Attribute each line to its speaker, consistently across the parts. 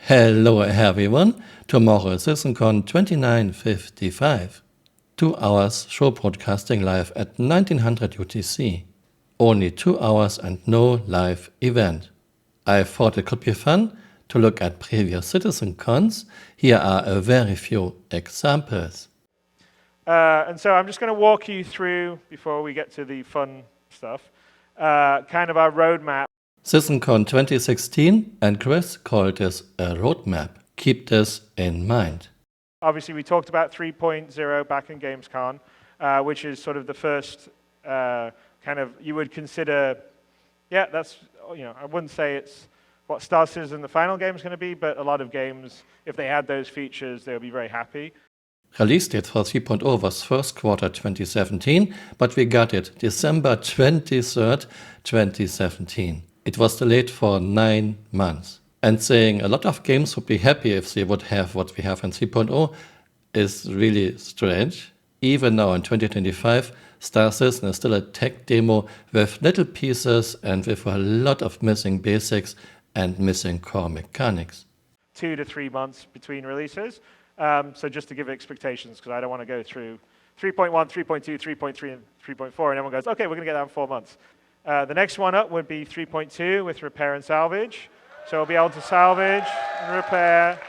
Speaker 1: Hello everyone, tomorrow is Citizencon 2955. 2 hours show broadcasting live at 1900 UTC. Only 2 hours and no live event. I thought it could be fun to look at previous Citizencons. Here are a very few examples.
Speaker 2: And so I'm just going to walk you through, before we get to the fun stuff, kind of our roadmap.
Speaker 1: Citizencon 2016, and Chris called this a roadmap. Keep this in mind.
Speaker 2: Obviously, we talked about 3.0 back in Gamescom, which is sort of the first kind of, you would consider, yeah, that's, I wouldn't say it's what Star Citizen the final game is going to be, but a lot of games, if they had those features, they would be very happy.
Speaker 1: Release date for 3.0 was first quarter 2017, but we got it December 23rd, 2017. It was delayed for 9 months. And saying a lot of games would be happy if they would have what we have in 3.0 is really strange. Even now in 2025, Star Citizen is still a tech demo with little pieces and with a lot of missing basics and missing core mechanics.
Speaker 2: 2 to 3 months between releases. So just to give expectations, because I don't want to go through 3.1, 3.2, 3.3, and 3.4, and everyone goes, okay, we're going to get that in 4 months. The next one up would be 3.2 with repair and salvage. So we'll be able to salvage and repair.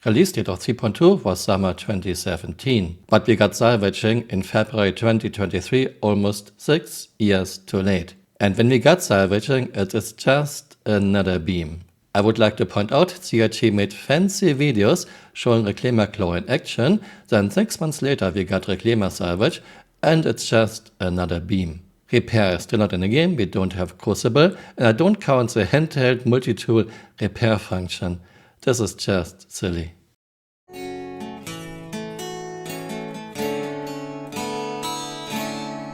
Speaker 1: Release date of 3.2 was summer 2017, but we got salvaging in February 2023, almost 6 years too late. And when we got salvaging, it is just another beam. I would like to point out, CRT made fancy videos showing Reclaimer Claw in action, then 6 months later we got Reclaimer salvage, and it's just another beam. Repair is still not in the game, we don't have Crucible, and I don't count the handheld multi-tool repair function. This is just silly.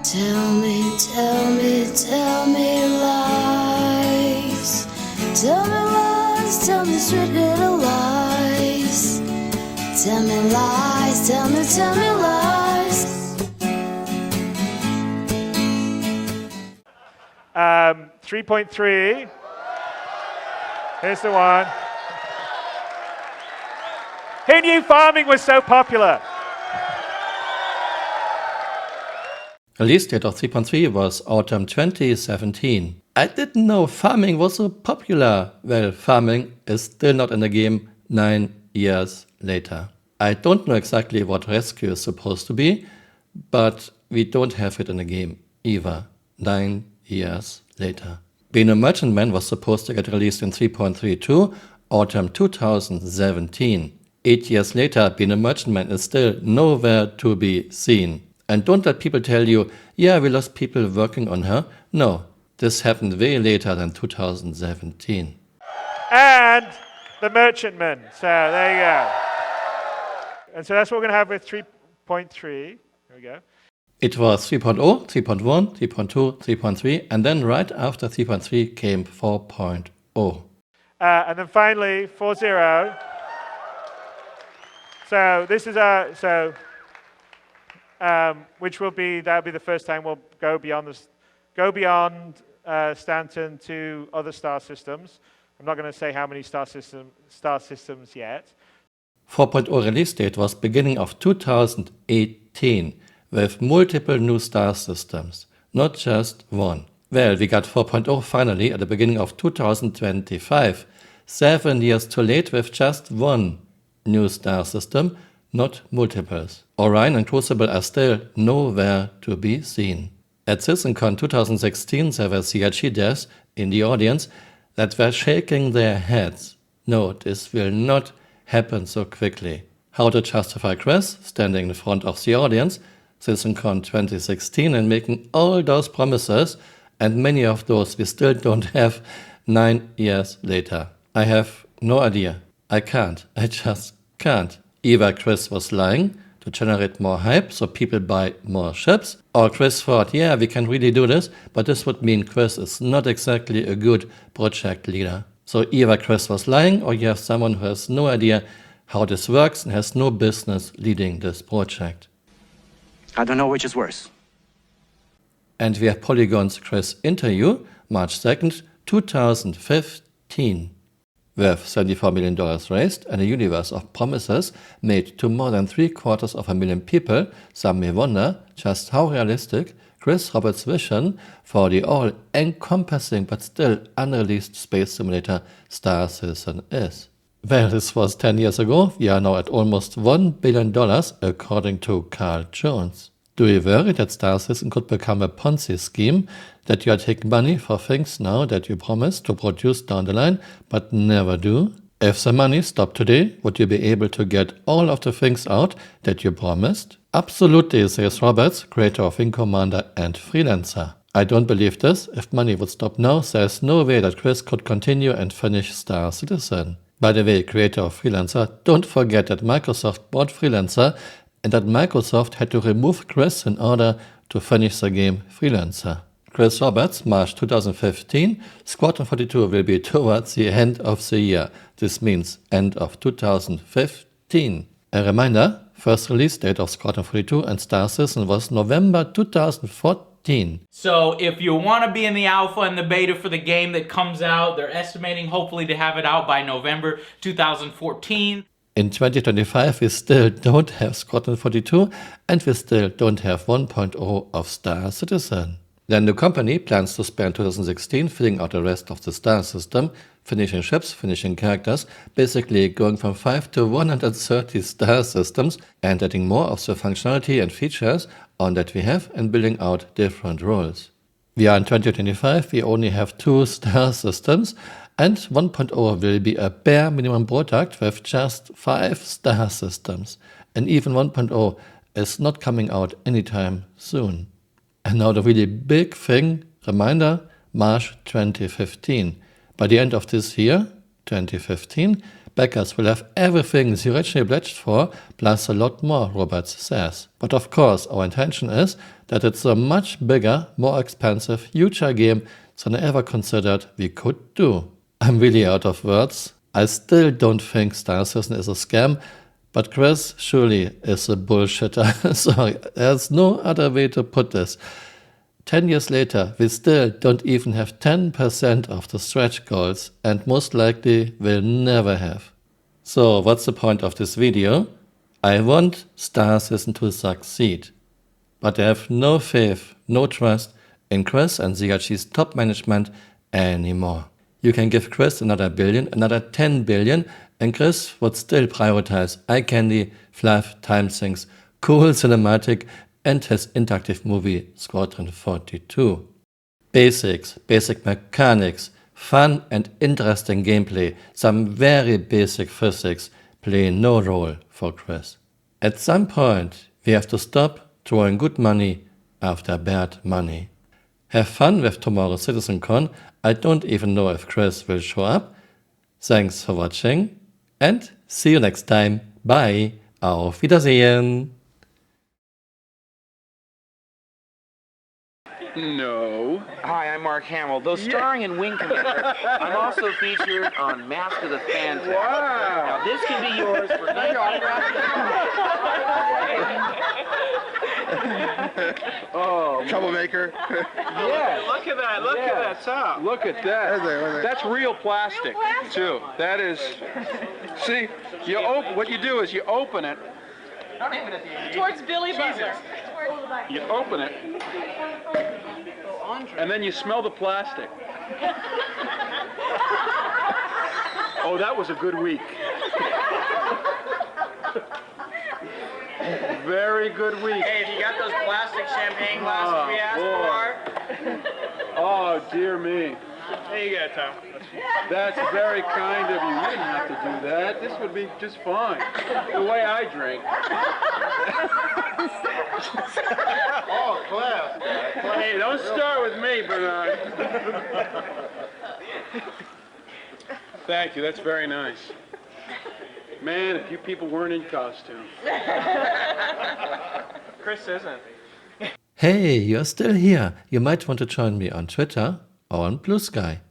Speaker 3: Tell me lies. Tell me lies, tell me sweet little lies. Tell me lies, tell me lies.
Speaker 2: 3.3. Here's the one. Who knew farming was so popular?
Speaker 1: Release date of 3.3 was autumn 2017. I didn't know farming was so popular. Well, farming is still not in the game 9 years later. I don't know exactly what rescue is supposed to be, but we don't have it in the game either 9 years later. Being a Merchantman was supposed to get released in 3.32, autumn 2017. 8 years later, Being a Merchantman is still nowhere to be seen. And don't let people tell you, yeah, we lost people working on her. No, this happened way later than 2017.
Speaker 2: And the Merchantman. So there you go. And so that's what we're going to have with 3.3. Here we go.
Speaker 1: It was 3.0, 3.1, 3.2, 3.3, and then right after 3.3 came 4.0.
Speaker 2: And then finally, 4.0. So this is which will be, that'll be the first time we'll go beyond Stanton to other star systems. I'm not going to say how many star systems yet.
Speaker 1: 4.0 release date was beginning of 2018 with multiple new star systems, not just one. Well, we got 4.0 finally at the beginning of 2025, 7 years too late with just one new star system, not multiples. Orion and Crucible are still nowhere to be seen. At Citizencon 2016 there were CRG devs in the audience that were shaking their heads. No, this will not happen so quickly. How to justify Chris standing in front of the audience, Citizencon 2016, and making all those promises, and many of those we still don't have 9 years later. I have no idea. I just can't. Either Chris was lying to generate more hype so people buy more ships, or Chris thought, yeah, we can really do this, but this would mean Chris is not exactly a good project leader. So either Chris was lying, or you have someone who has no idea how this works and has no business leading this project.
Speaker 4: I don't know which is worse.
Speaker 1: And we have Polygon's Chris interview, March 2nd, 2015. with $74 million raised and a universe of promises made to more than 750,000 people, some may wonder just how realistic Chris Roberts' vision for the all-encompassing but still unreleased space simulator Star Citizen is. Well, this was 10 years ago. We are now at almost $1 billion according to Carl Jones. Do you worry that Star Citizen could become a Ponzi scheme, that you are taking money for things now that you promise to produce down the line but never do? If the money stopped today, would you be able to get all of the things out that you promised? Absolutely, says Roberts, creator of Wing Commander and freelancer. I don't believe this. If money would stop now, there's no way that Chris could continue and finish Star Citizen. By the way, creator of Freelancer, don't forget that Microsoft bought Freelancer and that Microsoft had to remove Chris in order to finish the game Freelancer. Chris Roberts, March 2015, Squadron 42 will be towards the end of the year. This means end of 2015. A reminder, first release date of Squadron 42 and Star Citizen was November 2014.
Speaker 5: So if you want to be in the alpha and the beta for the game that comes out, they're estimating hopefully to have it out by November 2014.
Speaker 1: In 2025, we still don't have Squadron 42 and we still don't have 1.0 of Star Citizen. Then the company plans to spend 2016 filling out the rest of the Star system, finishing ships, finishing characters, basically going from 5 to 130 Star systems and adding more of the functionality and features on that we have and building out different roles. We are in 2025, we only have 2 Star systems and 1.0 will be a bare minimum product with just 5 Star systems. And even 1.0 is not coming out anytime soon. And now the really big thing, reminder, March 2015. By the end of this year, 2015, backers will have everything they originally pledged for, plus a lot more, Roberts says. But of course, our intention is that it's a much bigger, more expensive, huger game than I ever considered we could do. I'm really out of words. I still don't think Star Citizen is a scam, but Chris surely is a bullshitter. Sorry, there's no other way to put this. 10 years later, we still don't even have 10% of the stretch goals and most likely will never have. So what's the point of this video? I want Star Citizen to succeed, but I have no faith, no trust in Chris and ZRG's top management anymore. You can give Chris another billion, another 10 billion, and Chris would still prioritize eye candy, fluff, time sinks, cool cinematic, and his interactive movie Squadron 42. Basics, basic mechanics, fun and interesting gameplay, some very basic physics play no role for Chris. At some point, we have to stop throwing good money after bad money. Have fun with tomorrow's Citizencon. I don't even know if Chris will show up. Thanks for watching and see you next time. Bye. Auf Wiedersehen.
Speaker 6: No.
Speaker 7: Hi, I'm Mark Hamill, though starring in Wing Commander. I'm also featured on Mask of the Phantom.
Speaker 6: Wow.
Speaker 7: Now this can be yours for
Speaker 6: Oh, troublemaker.
Speaker 7: Yeah.
Speaker 6: Look at that. Look at that top. Look at that. That's real plastic, too. That is. See, what you do is you open it.
Speaker 8: Towards Billy Butler.
Speaker 6: You open it, and then you smell the plastic. Oh, that was a good week. Very good week.
Speaker 5: Hey, have you got those plastic champagne glasses we asked for?
Speaker 6: Oh, dear me.
Speaker 2: There you go, Tom.
Speaker 6: That's very kind of you. You didn't have to do that. This would be just fine. The way I drink.
Speaker 2: Oh, Cliff.
Speaker 6: Hey, don't start with me, Bernard. Thank you. That's very nice. Man, if you people weren't in costume.
Speaker 2: Chris isn't.
Speaker 1: Hey, you're still here. You might want to join me on Twitter or on Blue Sky.